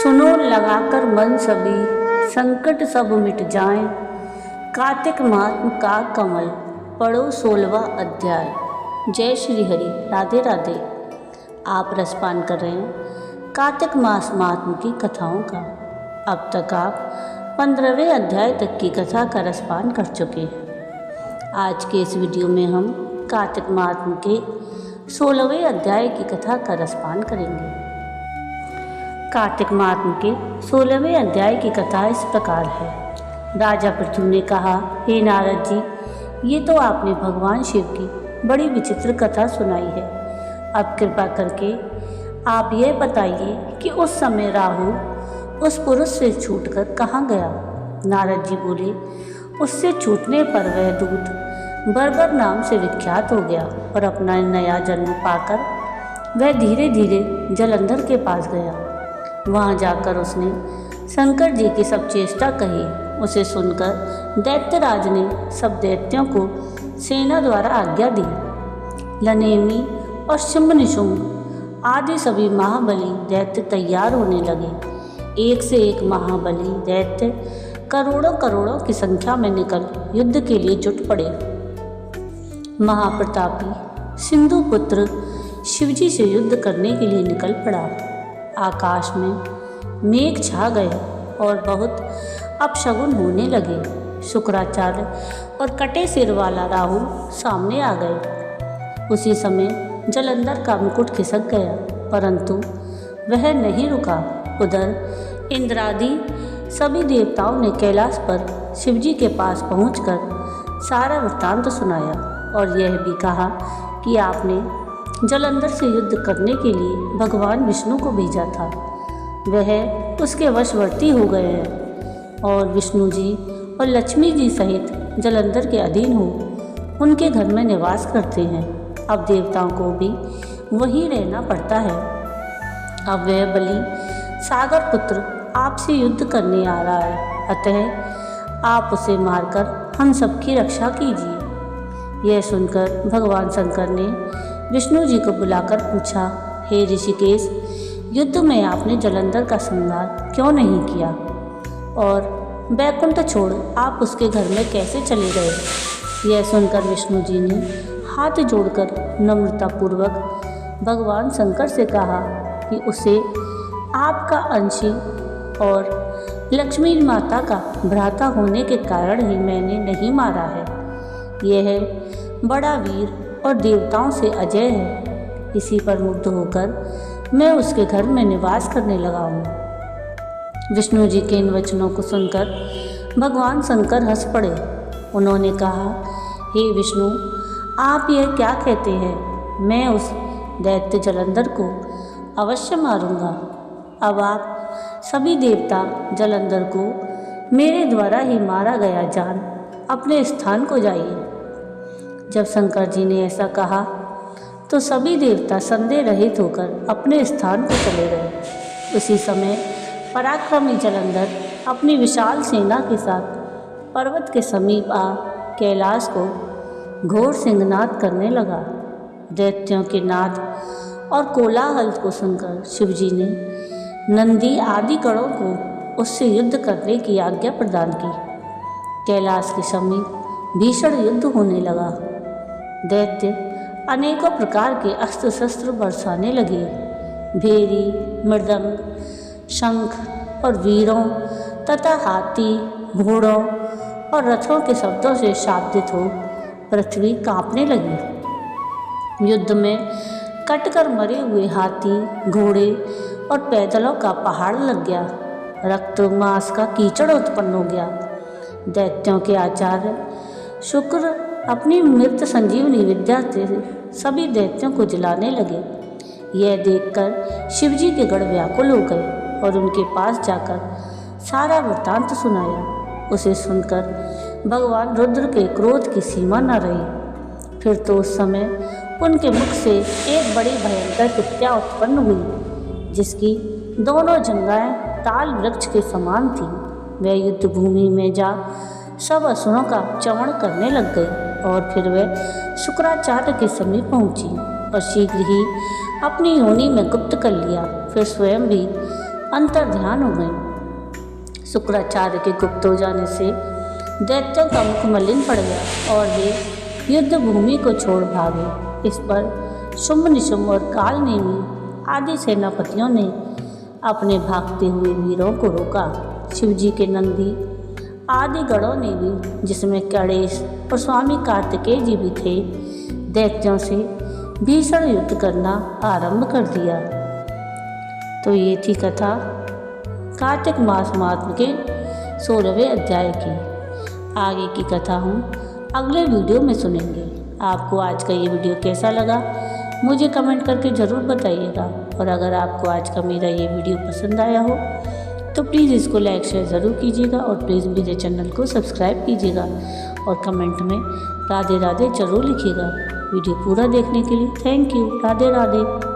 सुनो लगाकर मन सभी, संकट सब मिट जाएं। कार्तिक माह का कमल पढ़ो 16वां अध्याय। जय श्री हरि, राधे राधे। आप रसपान कर रहे हैं कार्तिक मास महात्म की कथाओं का। अब तक आप 15वें अध्याय तक की कथा का रसपान कर चुके हैं। आज के इस वीडियो में हम कार्तिक महात्म के 16वें अध्याय की कथा का रसपान करेंगे। कार्तिक महात्म के 16वें अध्याय की कथा इस प्रकार है। राजा पृथु ने कहा, हे नारद जी, ये तो आपने भगवान शिव की बड़ी विचित्र कथा सुनाई है। अब कृपा करके आप यह बताइए कि उस समय राहु उस पुरुष से छूटकर कहाँ गया। नारद जी बोले, उससे छूटने पर वह दूत बर्बर नाम से विख्यात हो गया और अपना नया जन्म पाकर वह धीरे धीरे जलंधर के पास गया। वहाँ जाकर उसने शंकर जी की सब चेष्टा कही। उसे सुनकर दैत्यराज ने सब दैत्यों को सेना द्वारा आज्ञा दी। लनेमी और शुंभ निशुंभ आदि सभी महाबली दैत्य तैयार होने लगे। एक से एक महाबली दैत्य करोड़ों करोड़ों की संख्या में निकल युद्ध के लिए जुट पड़े। महाप्रतापी सिंधु पुत्र शिवजी से युद्ध करने के लिए निकल पड़ा। आकाश में मेघ छा गए और बहुत अपशगुन होने लगे। शुक्राचार्य और कटे सिर वाला राहु सामने आ गए। उसी समय जलंधर का मुकुट खिसक गया, परंतु वह नहीं रुका। उधर इंद्रादि सभी देवताओं ने कैलाश पर शिवजी के पास पहुंचकर सारा वृत्तांत सुनाया और यह भी कहा कि आपने जलंधर से युद्ध करने के लिए भगवान विष्णु को भेजा था। वह उसके वशवर्ती हो गए हैं और विष्णु जी और लक्ष्मी जी सहित जलंधर के अधीन हो उनके घर में निवास करते हैं। अब देवताओं को भी वहीं रहना पड़ता है। अब वह बलि सागर पुत्र आपसे युद्ध करने आ रहा है, अतः आप उसे मारकर हम सबकी रक्षा कीजिए। यह सुनकर भगवान शंकर ने विष्णु जी को बुलाकर पूछा, हे ऋषिकेश, युद्ध में आपने जलंधर का संहार क्यों नहीं किया और बैकुंठ छोड़ आप उसके घर में कैसे चले गए। यह सुनकर विष्णु जी ने हाथ जोड़कर नम्रतापूर्वक भगवान शंकर से कहा कि उसे आपका अंशी और लक्ष्मी माता का भ्राता होने के कारण ही मैंने नहीं मारा है। यह बड़ा वीर और देवताओं से अजय है। इसी पर मुग्ध होकर मैं उसके घर में निवास करने लगा हूँ। विष्णु जी के इन वचनों को सुनकर भगवान शंकर हंस पड़े। उन्होंने कहा, हे विष्णु, आप यह क्या कहते हैं। मैं उस दैत्य जलंधर को अवश्य मारूंगा। अब आप सभी देवता जलंधर को मेरे द्वारा ही मारा गया जान अपने स्थान को जाइए। जब शंकर जी ने ऐसा कहा तो सभी देवता संदेह रहित होकर अपने स्थान को चले गए। उसी समय पराक्रमी जलंधर अपनी विशाल सेना के साथ पर्वत के समीप आ कैलाश को घोर सिंहनाद करने लगा। दैत्यों के नाद और कोलाहल को सुनकर शिवजी ने नंदी आदि गणों को उससे युद्ध करने की आज्ञा प्रदान की। कैलाश के समीप भीषण युद्ध होने लगा। दैत्य अनेकों प्रकार के अस्त्र शस्त्र बरसाने लगे। भेरी, मृदंग, शंख और वीरों तथा हाथी, घोड़ों और रथों के शब्दों से शाब्दित हो पृथ्वी कांपने लगी। युद्ध में कटकर मरे हुए हाथी, घोड़े और पैदलों का पहाड़ लग गया। रक्त मांस का कीचड़ उत्पन्न हो गया। दैत्यों के आचार्य शुक्र अपनी मृत संजीवनी विद्या से सभी दैत्यों को जलाने लगे। यह देखकर शिवजी के गण व्याकुल हो गए और उनके पास जाकर सारा वृत्तांत सुनाया। उसे सुनकर भगवान रुद्र के क्रोध की सीमा न रही। फिर तो उस समय उनके मुख से एक बड़ी भयंकर हत्या उत्पन्न हुई, जिसकी दोनों जंघाएं ताल वृक्ष के समान थी। वह युद्ध भूमि में जा सब असुरों का चमन करने लग गई और फिर वह शुक्राचार्य के समीप पहुंची और शीघ्र ही अपनी योनि में गुप्त कर लिया। फिर स्वयं भी अंतर्ध्यान हो गए। शुक्राचार्य के गुप्त हो जाने से दैत्यों का मुख मलिन पड़ गया और वे युद्ध भूमि को छोड़ भागे। इस पर शुंभ निशुंभ और काल नेमी आदि सेनापतियों ने अपने भागते हुए वीरों को रोका। शिवजी के नंदी आदि गणों ने भी, जिसमें गणेश और स्वामी कार्तिकेय जी भी थे, दैत्यों से भीषण युद्ध करना आरंभ कर दिया। तो ये थी कथा कार्तिक मास महात्म्य के 16वें अध्याय की। आगे की कथा हम अगले वीडियो में सुनेंगे। आपको आज का ये वीडियो कैसा लगा मुझे कमेंट करके ज़रूर बताइएगा। और अगर आपको आज का मेरा ये वीडियो पसंद आया हो तो प्लीज़ इसको लाइक शेयर ज़रूर कीजिएगा और प्लीज़ मेरे चैनल को सब्सक्राइब कीजिएगा और कमेंट में राधे राधे ज़रूर लिखिएगा। वीडियो पूरा देखने के लिए थैंक यू। राधे राधे।